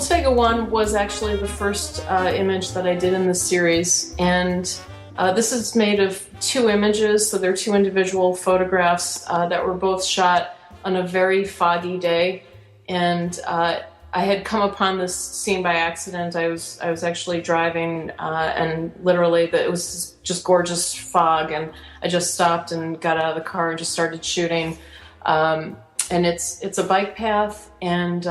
Holzwege 1 was actually the first image that I did in this series, and this is made of 2 images, so they're 2 individual photographs that were both shot on a very foggy day, and I had come upon this scene by accident. I was actually driving, and literally it was just gorgeous fog, and I just stopped and got out of the car and just started shooting. And it's a bike path and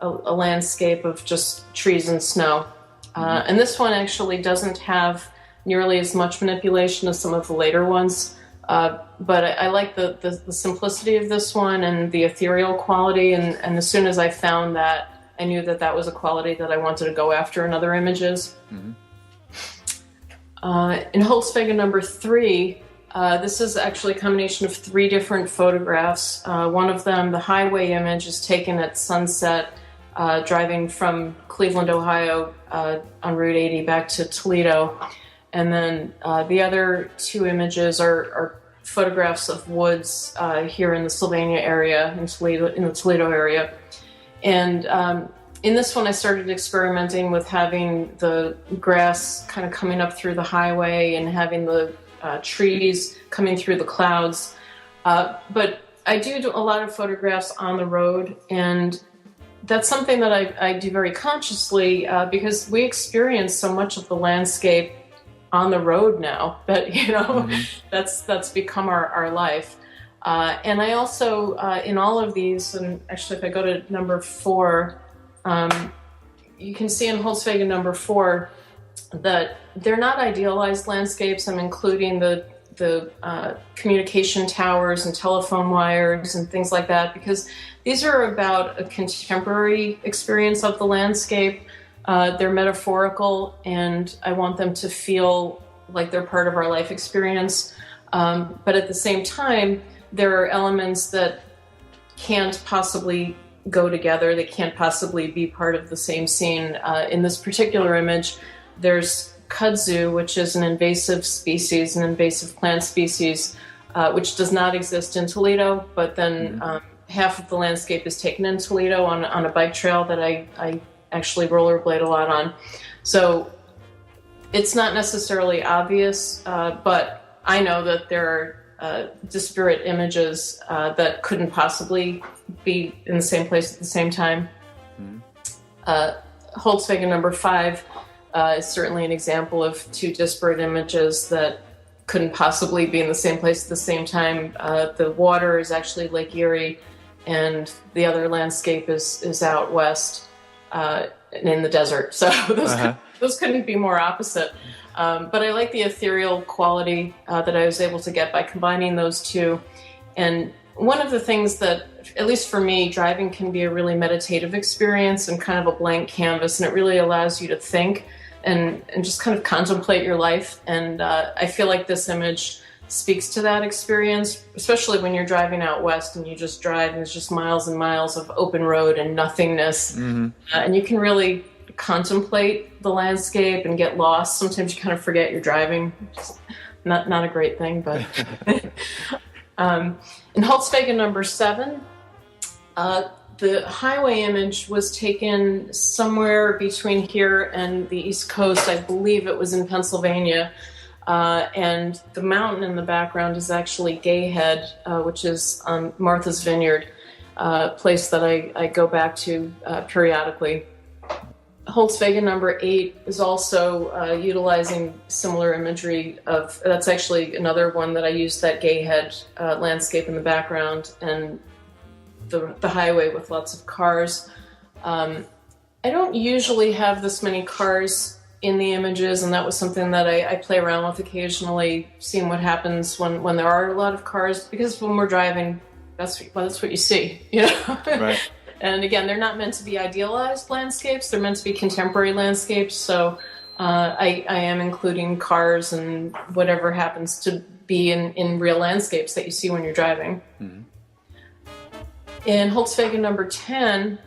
a landscape of just trees and snow. And this one actually doesn't have nearly as much manipulation as some of the later ones. But I like the simplicity of this one and the ethereal quality. And as soon as I found that, I knew that was a quality that I wanted to go after in other images. Mm-hmm. In Holzwege number 3, this is actually a combination of 3 different photographs. One of them, the highway image, is taken at sunset, driving from Cleveland, Ohio, on Route 80 back to Toledo. And then the other 2 images are photographs of woods here in the Sylvania area, in the Toledo area. And in this one, I started experimenting with having the grass kind of coming up through the highway and having the trees coming through the clouds. But I do a lot of photographs on the road, and that's something that I do very consciously because we experience so much of the landscape on the road now that, mm-hmm. that's become our life. And I also, in all of these, and actually if I go to number 4, you can see in Holzwege number 4 that they're not idealized landscapes. I'm including the communication towers and telephone wires and things like that, because these are about a contemporary experience of the landscape. They're metaphorical, and I want them to feel like they're part of our life experience. But at the same time, there are elements that can't possibly go together. They can't possibly be part of the same scene. In this particular image, there's kudzu, which is an invasive species, an invasive plant species, which does not exist in Toledo, but then half of the landscape is taken in Toledo on a bike trail that I actually rollerblade a lot on. So it's not necessarily obvious, but I know that there are disparate images that couldn't possibly be in the same place at the same time. Holzwege number 5 is certainly an example of 2 disparate images that couldn't possibly be in the same place at the same time. The water is actually Lake Erie, and the other landscape is out west in the desert. So those couldn't be more opposite. But I like the ethereal quality that I was able to get by combining those 2. And one of the things that, at least for me, driving can be a really meditative experience and kind of a blank canvas, and it really allows you to think and just kind of contemplate your life. And I feel like this image speaks to that experience, especially when you're driving out west and you just drive and it's just miles and miles of open road and nothingness. Mm-hmm. And you can really contemplate the landscape and get lost. Sometimes you kind of forget you're driving. Not a great thing, but in Holzwege number 7, the highway image was taken somewhere between here and the East Coast. I believe it was in Pennsylvania. And the mountain in the background is actually Gayhead, which is on Martha's Vineyard, a place that I go back to periodically. Holzwege number 8 is also utilizing similar imagery that's actually another one that I used, that Gayhead landscape in the background and the highway with lots of cars. I don't usually have this many cars in the images, and that was something that I play around with occasionally, seeing what happens when there are a lot of cars, because when we're driving, that's what you see, Right. And again, they're not meant to be idealized landscapes. They're meant to be contemporary landscapes. So I am including cars and whatever happens to be in real landscapes that you see when you're driving. Mm-hmm. In Holzwege number 10,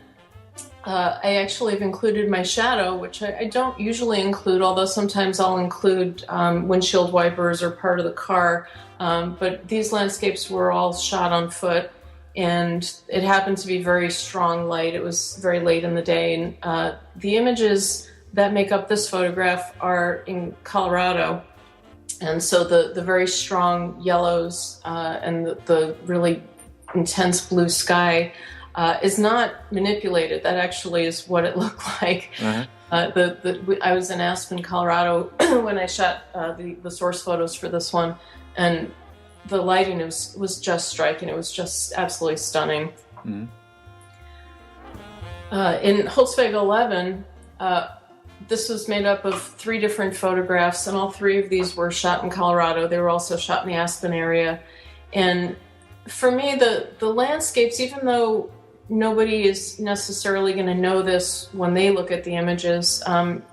I actually have included my shadow, which I don't usually include, although sometimes I'll include windshield wipers or part of the car. But these landscapes were all shot on foot. and it happened to be very strong light. It was very late in the day, and the images that make up this photograph are in Colorado, and so the very strong yellows and the really intense blue sky is not manipulated. That actually is what it looked like. Uh-huh. I was in Aspen, Colorado when I shot the source photos for this one, and the lighting was just striking. It was just absolutely stunning. Mm-hmm. In Holzwege 11, this was made up of 3 different photographs, and all 3 of these were shot in Colorado. They were also shot in the Aspen area. And for me, the landscapes, even though nobody is necessarily going to know this when they look at the images,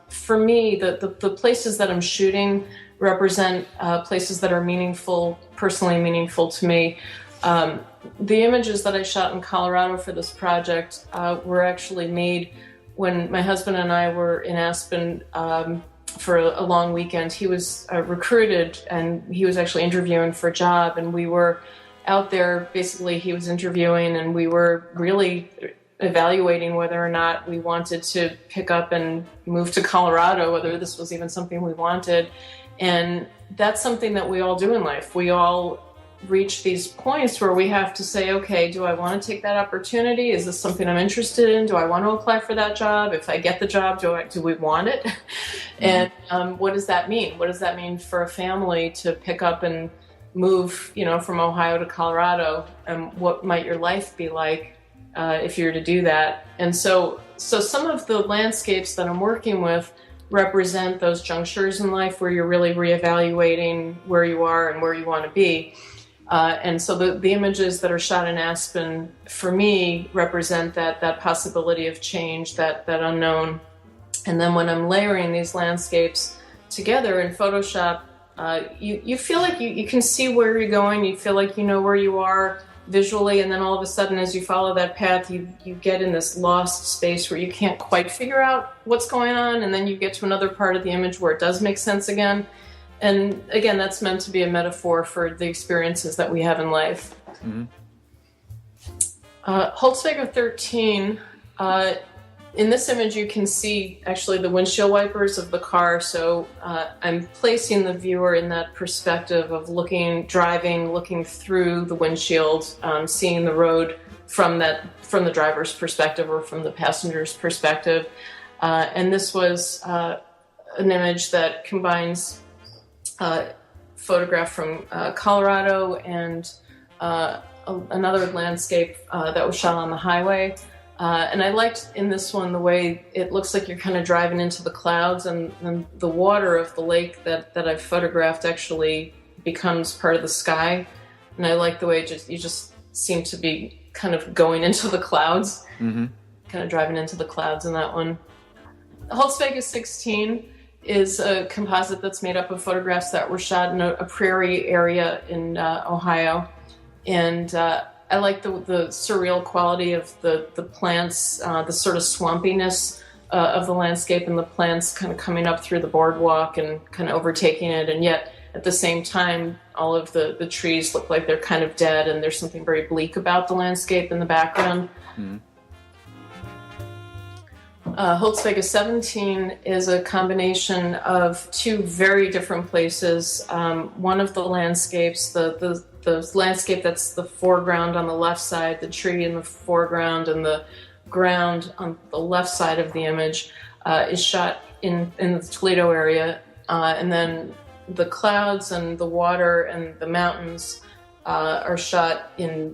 for me, the places that I'm shooting represent places that are meaningful, personally meaningful to me. The images that I shot in Colorado for this project were actually made when my husband and I were in Aspen for a long weekend. He was recruited, and he was actually interviewing for a job, and we were out there. Basically, he was interviewing, and we were really evaluating whether or not we wanted to pick up and move to Colorado, whether this was even something we wanted. And that's something that we all do in life. We all reach these points where we have to say, okay, do I want to take that opportunity? Is this something I'm interested in? Do I want to apply for that job? If I get the job, do we want it? And what does that mean? What does that mean for a family to pick up and move, from Ohio to Colorado? And what might your life be like if you were to do that? And so some of the landscapes that I'm working with represent those junctures in life where you're really reevaluating where you are and where you want to be. And so the images that are shot in Aspen, for me, represent that possibility of change, that unknown. And then when I'm layering these landscapes together in Photoshop, you feel like you can see where you're going, you feel like you know where you are visually, and then all of a sudden, as you follow that path, you get in this lost space where you can't quite figure out what's going on, and then you get to another part of the image where it does make sense again. And again, that's meant to be a metaphor for the experiences that we have in life. Mm-hmm. Holzwege 13, in this image you can see actually the windshield wipers of the car. So I'm placing the viewer in that perspective of driving, looking through the windshield, seeing the road from the driver's perspective or from the passenger's perspective. And this was an image that combines photograph from Colorado and another landscape that was shot on the highway. And I liked in this one the way it looks like you're kind of driving into the clouds, and the water of the lake that I've photographed actually becomes part of the sky. And I like the way you just seem to be kind of going into the clouds, mm-hmm. kind of driving into the clouds in that one. Holzwege 16 is a composite that's made up of photographs that were shot in a prairie area in Ohio. And I like the surreal quality of the plants, the sort of swampiness of the landscape, and the plants kind of coming up through the boardwalk and kind of overtaking it. And yet, at the same time, all of the trees look like they're kind of dead, and there's something very bleak about the landscape in the background. Mm-hmm. Holzwege 17 is a combination of 2 very different places. One of the landscapes, the landscape that's the foreground on the left side, the tree in the foreground, and the ground on the left side of the image is shot in the Toledo area. And then the clouds and the water and the mountains are shot in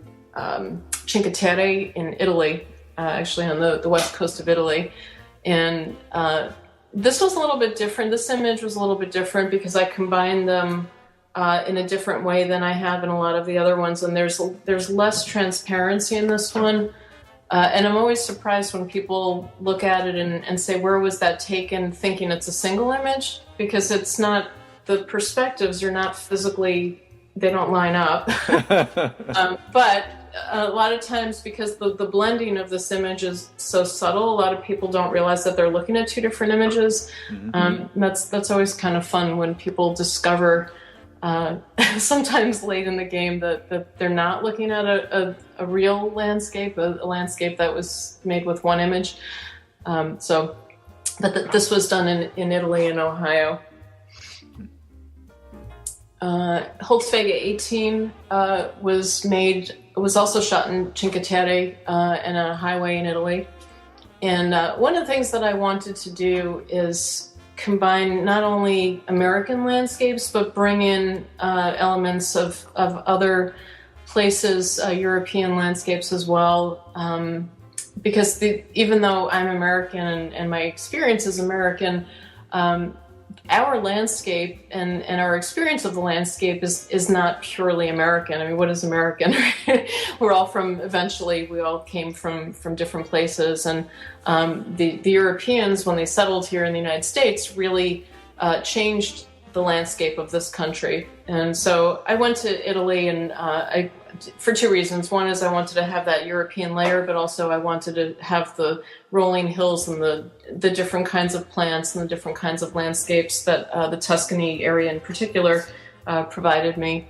Cinque Terre in Italy. Actually on the west coast of Italy. And this was a little bit different. This image was a little bit different because I combined them in a different way than I have in a lot of the other ones. And there's less transparency in this one. And I'm always surprised when people look at it and say, where was that taken, thinking it's a single image? Because it's not, the perspectives are not physically, they don't line up. But a lot of times, because the blending of this image is so subtle, a lot of people don't realize that they're looking at 2 different images. Mm-hmm. That's always kind of fun when people discover sometimes late in the game that they're not looking at a real landscape, a landscape that was made with one image. But this was done in Italy and Ohio. Holzwege 18 was also shot in Cinque Terre and a highway in Italy. And one of the things that I wanted to do is combine not only American landscapes, but bring in elements of other places, European landscapes as well. Because even though I'm American and my experience is American, our landscape and our experience of the landscape is not purely American. I mean, what is American? We all came from different places. And the Europeans, when they settled here in the United States, really changed the landscape of this country. And so I went to Italy and for two reasons. One is I wanted to have that European layer, but also I wanted to have the rolling hills and the different kinds of plants and the different kinds of landscapes that the Tuscany area in particular provided me.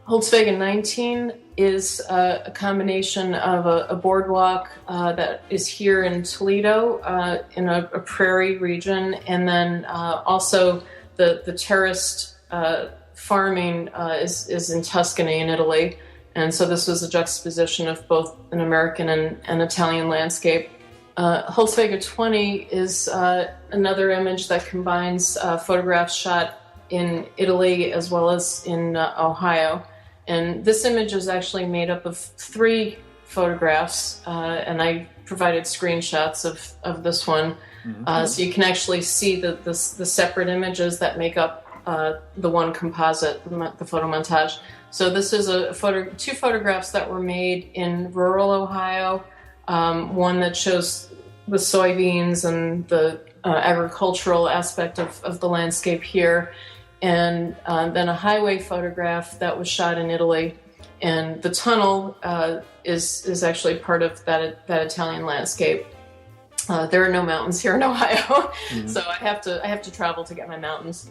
Holzwege 19 is a combination of a boardwalk that is here in Toledo in a prairie region, and then also the terraced farming is in Tuscany in Italy. And so this was a juxtaposition of both an American and Italian landscape. Holzwege 20 is another image that combines photographs shot in Italy as well as in Ohio. And this image is actually made up of 3 photographs, and I provided screenshots of this one. Mm-hmm. So you can actually see the separate images that make up the one composite, the photo montage. So this is 2 photographs that were made in rural Ohio. One that shows the soybeans and the agricultural aspect of the landscape here, and then a highway photograph that was shot in Italy. And the tunnel is actually part of that Italian landscape. There are no mountains here in Ohio, mm-hmm. So I have to travel to get my mountains.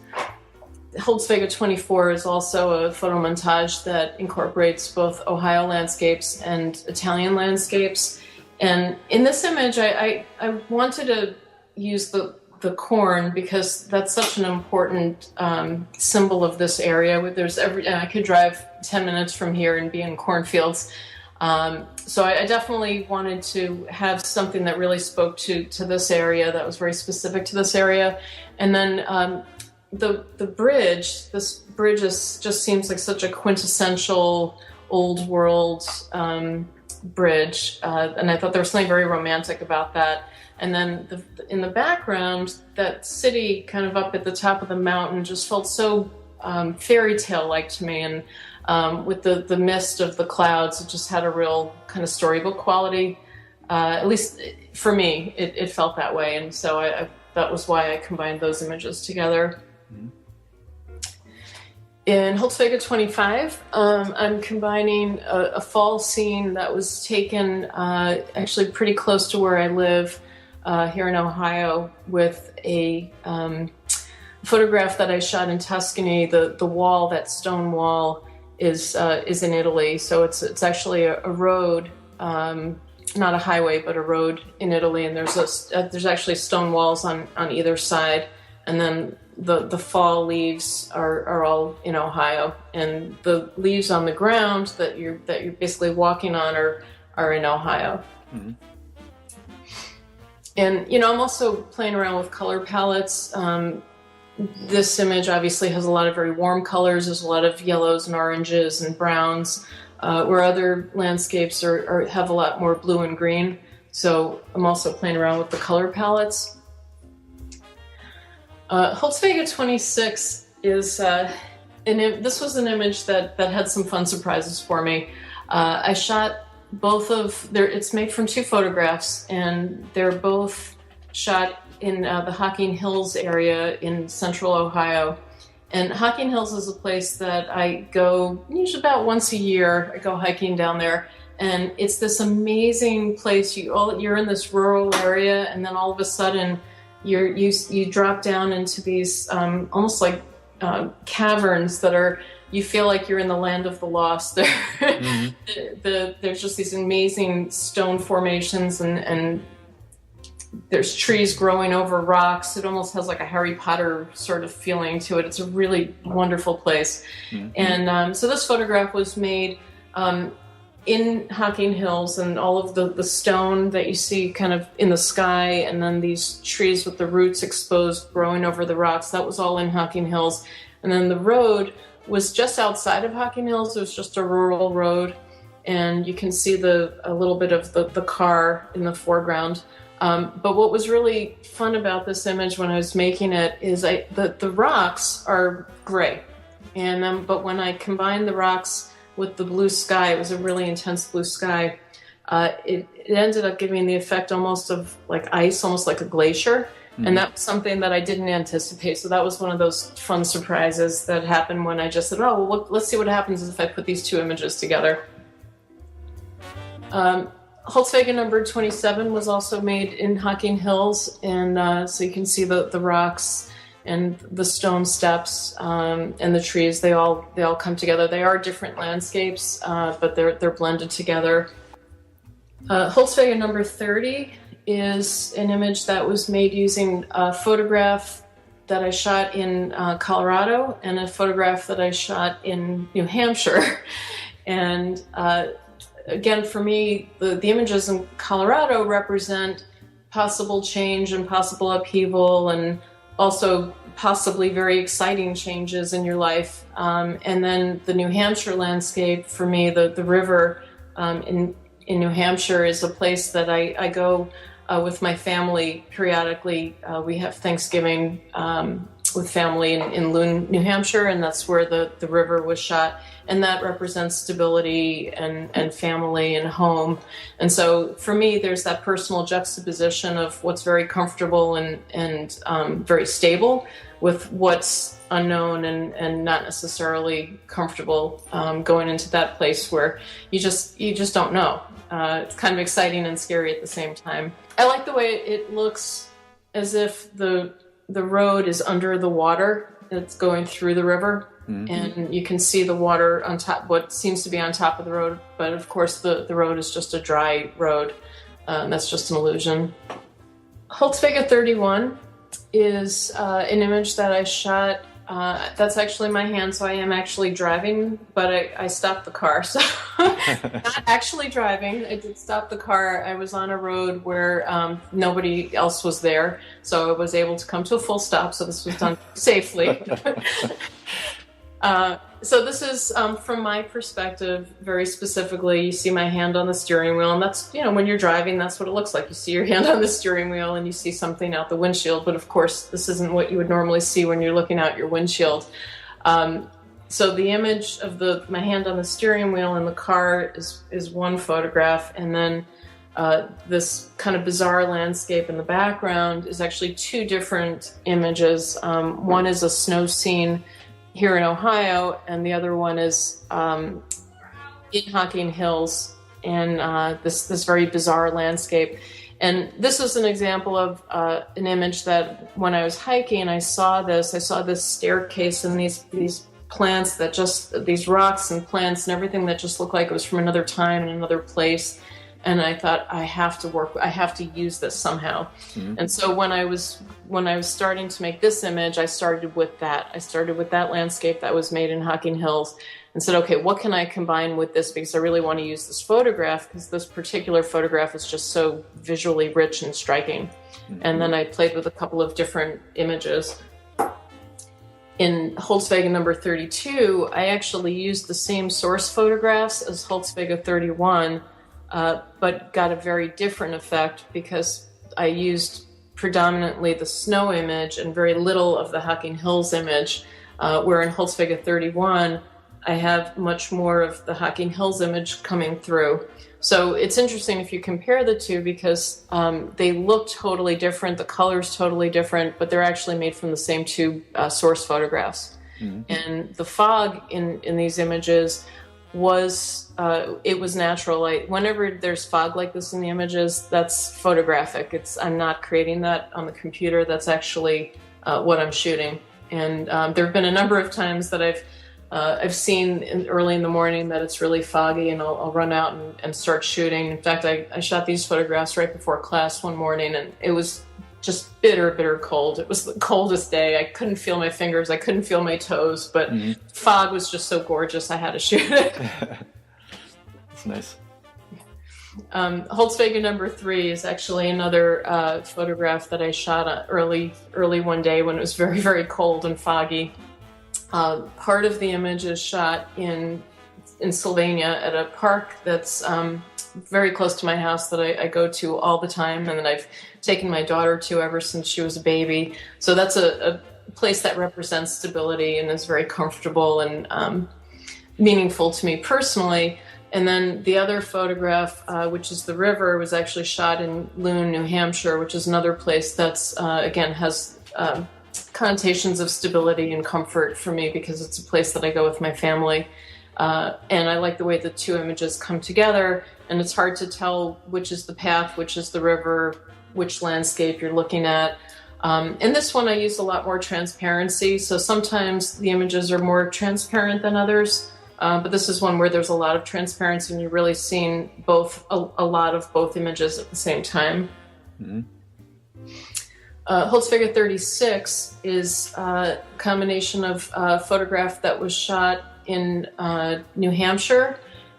Holzwege 24 is also a photo montage that incorporates both Ohio landscapes and Italian landscapes. And in this image, I wanted to use the corn because that's such an important symbol of this area. I could drive 10 minutes from here and be in cornfields. So I definitely wanted to have something that really spoke to this area, that was very specific to this area. And then the bridge, this bridge just seems like such a quintessential old world bridge, and I thought there was something very romantic about that. And then in the background, that city kind of up at the top of the mountain just felt so fairy tale-like to me, and with the mist of the clouds, it just had a real kind of storybook quality. At least for me, it felt that way, and so that was why I combined those images together. In Holzwege 25, I'm combining a fall scene that was taken actually pretty close to where I live here in Ohio with a photograph that I shot in Tuscany. The wall, that stone wall, is in Italy. So it's actually a road, not a highway, but a road in Italy. And there's actually stone walls on either side, and then the fall leaves are all in Ohio, and the leaves on the ground that you're basically walking on are in Ohio. Mm-hmm. And I'm also playing around with color palettes. This image obviously has a lot of very warm colors. There's a lot of yellows and oranges and browns, where other landscapes have a lot more blue and green. So I'm also playing around with the color palettes. Holzwege 26 is, this was an image that had some fun surprises for me. I shot it's made from 2 photographs, and they're both shot in the Hocking Hills area in central Ohio. And Hocking Hills is a place that I go usually about once a year. I go hiking down there, and it's this amazing place. You're in this rural area, and then all of a sudden you drop down into these almost like caverns that are, you feel like you're in the land of the lost. There's just these amazing stone formations, and there's trees growing over rocks. It almost has like a Harry Potter sort of feeling to it. It's a really wonderful place. And so this photograph was made in Hocking Hills, and all of the stone that you see kind of in the sky, and then these trees with the roots exposed growing over the rocks, that was all in Hocking Hills. And then the road was just outside of Hocking Hills. It was just a rural road, and you can see a little bit of the car in the foreground. But what was really fun about this image when I was making it is the rocks are gray, and but when I combined the rocks with the blue sky, it was a really intense blue sky. It ended up giving the effect almost of like ice, almost like a glacier. And that was something that I didn't anticipate. So that was one of those fun surprises that happened when I just said, oh, well, let's see what happens if I put these two images together. Holzwege number 27 was also made in Hocking Hills, and so you can see the rocks and the stone steps and the trees. They all come together. They are different landscapes, but they're blended together. Holzwege number 30 is an image that was made using a photograph that I shot in Colorado and a photograph that I shot in New Hampshire. And again, for me, the images in Colorado represent possible change and possible upheaval, and also possibly very exciting changes in your life. And then the New Hampshire landscape, for me, the river in New Hampshire is a place that I go with my family periodically. We have Thanksgiving with family in Loon, New Hampshire, and that's where the river was shot. And that represents stability and family and home. And so for me, there's that personal juxtaposition of what's very comfortable and very stable with what's unknown and not necessarily comfortable, going into that place where you just don't know. It's kind of exciting and scary at the same time. I like the way it looks as if the road is under the water. It's going through the river. And you can see the water on top, what seems to be on top of the road, but of course the road is just a dry road. That's just an illusion. Holzwege 31 is an image that I shot. That's actually my hand, so I am actually driving, but I stopped the car. So not actually driving. I did stop the car. I was on a road where nobody else was there, so I was able to come to a full stop, so this was done safely. So this is, from my perspective, very specifically, you see my hand on the steering wheel, and that's, when you're driving, that's what it looks like. You see your hand on the steering wheel and you see something out the windshield, but of course, this isn't what you would normally see when you're looking out your windshield. So the image of my hand on the steering wheel in the car is one photograph, and then this kind of bizarre landscape in the background is actually two different images. One is a snow scene here in Ohio, and the other one is in Hocking Hills, and this very bizarre landscape. And this is an example of an image that when I was hiking, I saw this staircase and these plants that just, these rocks and plants and everything that just looked like it was from another time and another place. And I thought, I have to use this somehow. And so when I was starting to make this image, I started with that. I started with that landscape that was made in Hocking Hills and said, okay, what can I combine with this? Because I really want to use this photograph, because this particular photograph is just so visually rich and striking. And then I played with a couple of different images. In Holzwege number 32, I actually used the same source photographs as Holzwege 31, but got a very different effect because I used predominantly the snow image and very little of the Hocking Hills image, where in Holzwege 31, I have much more of the Hocking Hills image coming through. So it's interesting if you compare the two, because they look totally different, the color's totally different, but they're actually made from the same two source photographs. And the fog in these images was it was natural. Whenever there's fog like this in the images, that's photographic. I'm not creating that on the computer. That's actually what I'm shooting. And there have been a number of times that I've seen early in the morning that it's really foggy, and I'll run out and start shooting. In fact, I shot these photographs right before class one morning, and it was just bitter cold. It was the coldest day. I couldn't feel my fingers. I couldn't feel my toes, but fog was just so gorgeous I had to shoot it. That's nice. Holzwege number 3 is actually another photograph that I shot early one day when it was very cold and foggy. Part of the image is shot in Sylvania at a park that's very close to my house that I go to all the time, and that I've taken my daughter to ever since she was a baby. So that's a place that represents stability and is very comfortable and meaningful to me personally. And then the other photograph, which is the river, was actually shot in Loon, New Hampshire, which is another place that's, again, has connotations of stability and comfort for me, because it's a place that I go with my family. And I like the way the two images come together, and it's hard to tell which is the path, which is the river, which landscape you're looking at. In this one, I used a lot more transparency, so sometimes the images are more transparent than others. But this is one where there's a lot of transparency, and you're really seeing a lot of both images at the same time. Holzwege 36 is a combination of a photograph that was shot in New Hampshire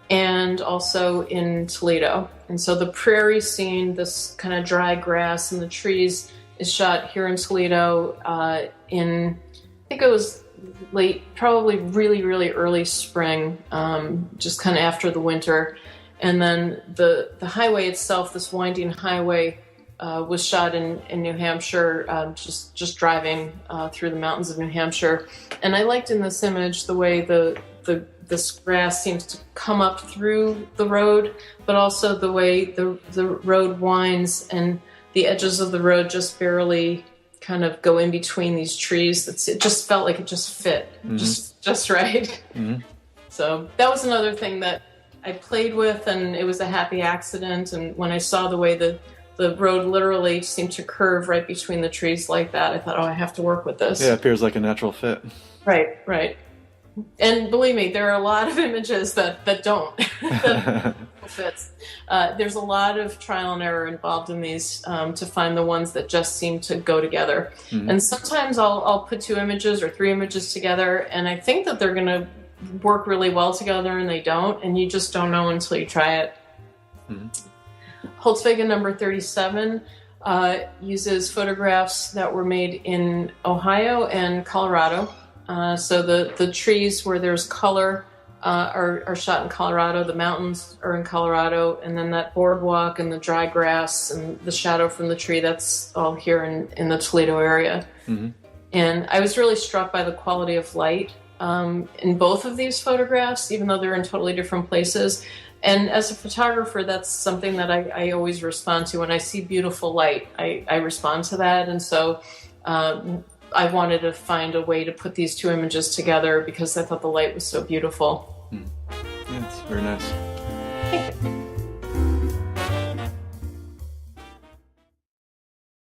and also in Toledo. And so the prairie scene, this kind of dry grass and the trees, is shot here in Toledo in, I think it was late, probably really early spring, just kind of after the winter. And then the highway itself, this winding highway, was shot in New Hampshire, just driving through the mountains of New Hampshire. And I liked in this image the way this grass seems to come up through the road, but also the way the road winds and the edges of the road just barely kind of go in between these trees. It just felt like it just fit, just right. So that was another thing that I played with, and it was a happy accident. And when I saw the way the road literally seemed to curve right between the trees like that, I thought, oh, I have to work with this. Yeah, it appears like a natural fit. Right. And believe me, there are a lot of images that don't that fits. There's a lot of trial and error involved in these to find the ones that just seem to go together. And sometimes I'll put 2 images or 3 images together, and I think that they're going to work really well together, and they don't, and you just don't know until you try it. Holzwege number 37 uses photographs that were made in Ohio and Colorado. So the trees where there's color are shot in Colorado, the mountains are in Colorado, and then that boardwalk and the dry grass and the shadow from the tree, that's all here in the Toledo area. And I was really struck by the quality of light in both of these photographs, even though they're in totally different places. And as a photographer, that's something that I always respond to. When I see beautiful light, I respond to that. And so I wanted to find a way to put these 2 images together because I thought the light was so beautiful. Yeah, it's very nice. Thank you.